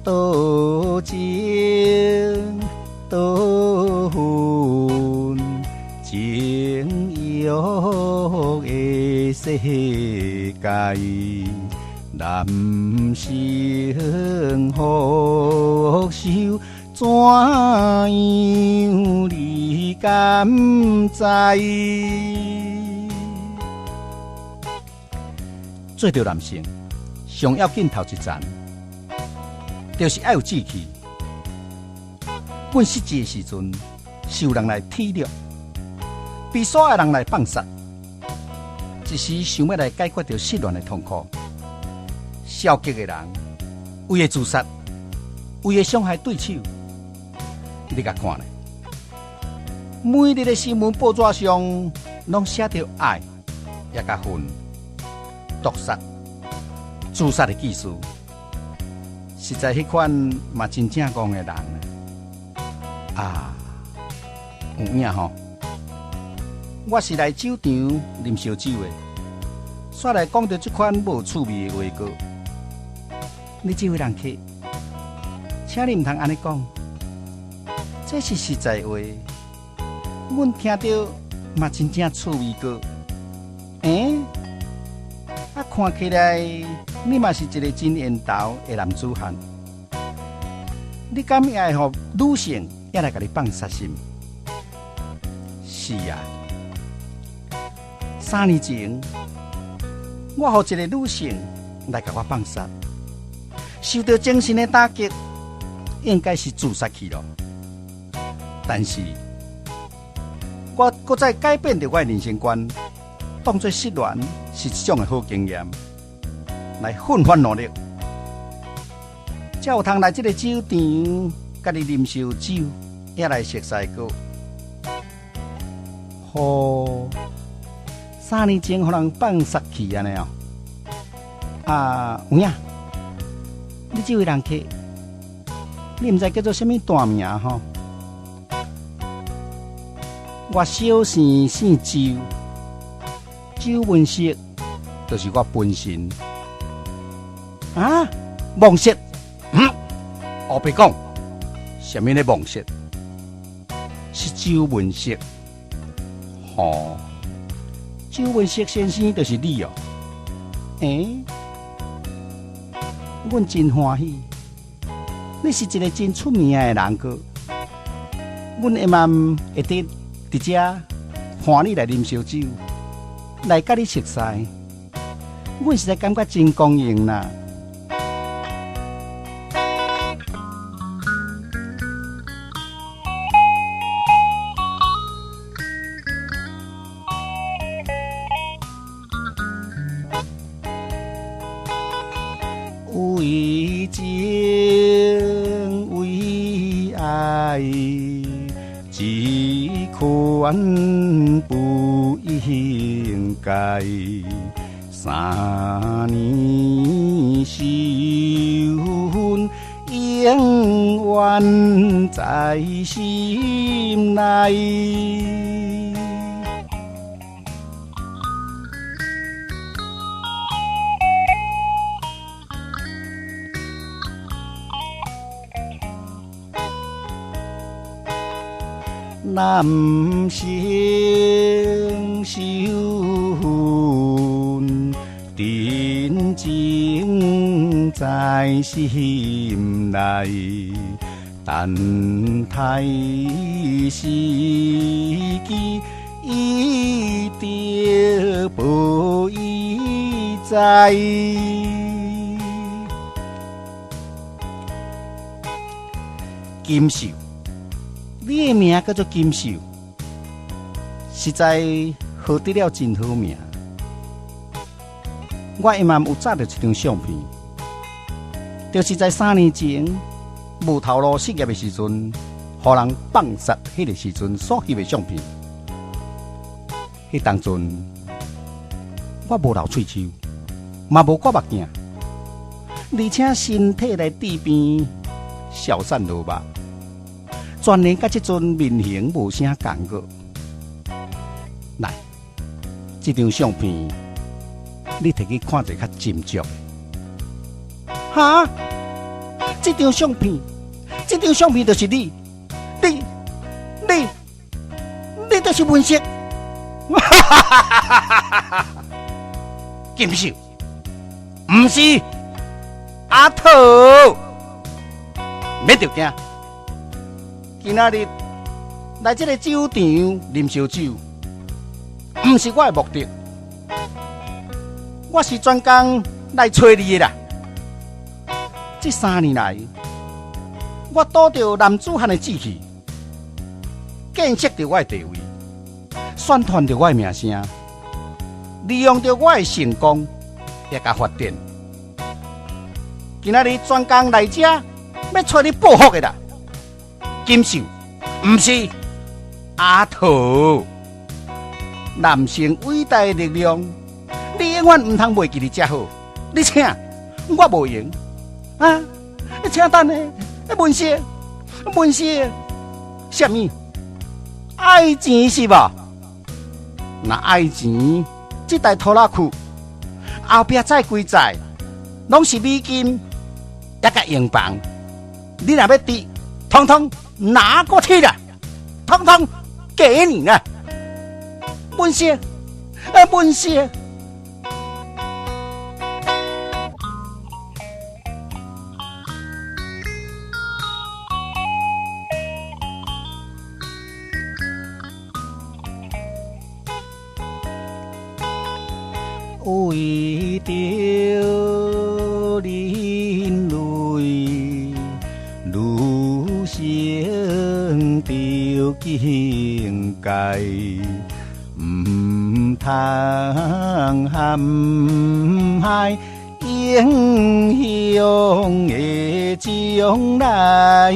多情多恨，情欲的世界，男生福寿怎样你敢知？做着男性，上要紧头一站，就是要有志气。阮失志的时阵，是有人来体谅，被所有人来放杀，一时想要来解决着失恋的痛苦。消极的人，为了自杀，为了伤害对手，你甲看咧，每日的新闻报纸上，拢写着爱，也甲恨、毒杀、自杀的技术，实在迄款嘛真正戆的人啊！有影吼，我是来酒场啉烧酒的，煞来讲到这款无趣味的话语。你这位人客，请你唔通安尼讲，这是实在话。阮听到嘛真正趣味个，看起来你嘛是一个真缘投的男子汉。你敢会互女性也来甲你放杀心？是啊，3年前我互一个女性来甲我放杀。受到精神的打击，应该是自杀去了。但是，我搁再改变着我的人生观，当作失恋是一种的好经验，来奋发努力，才有通来这个酒场，甲你啉烧酒，也来熟悉过。3年前，互人放杀去安尼哦。有影。你这位人客，你唔知叫做什么大名吼？我小姓姓周，周文石就是我本身。梦石，我别讲，什么的梦石？是周文石。周文石先生就是你哦。阮真欢喜，你是一个真出名的人哥。阮会慢会得伫遮看你来啉烧酒，来甲你熟悉，阮实在感觉真光荣啦。为情为爱，只款不应该。3年愁恨，永远在心内。男生愁恨，真情在心内，等待时机，一定无伊在。金秀。你的名叫做金秀，实在好得了真好名。我伊嘛有照着一张相片，就是在3年前无头路失业的时阵，互人放杀迄个时阵所翕的相片。迄当阵，我无流喙鬚，嘛无刮目镜，而且身体来地边消散落目。全然甲这阵面型无啥共个。来，这张相片你摕去看者较斟酌。这张相片就是你就是文色。金秀，不是阿桃，免着惊。今仔日来这个酒场啉烧酒，不是我的目的，我是专工来找你的啦。这3年来，我拄着男子汉的志气，建设着我的地位，宣传着我的名声，利用着我的成功，也甲发展。今仔日专工来这，要找你报复的啦。金秀，不是阿桃，男性伟大的力量，你永远唔通袂记你才好。你请，我无用啊！你请等呢？文色，什么？爱钱是吧？那爱钱，这台拖拉库后壁再归债，拢是美金，也甲英镑。你若要滴，通通拿过去了，通通给你了。文色，文色。为着人类，女性着境界，唔通陷害英雄的将来。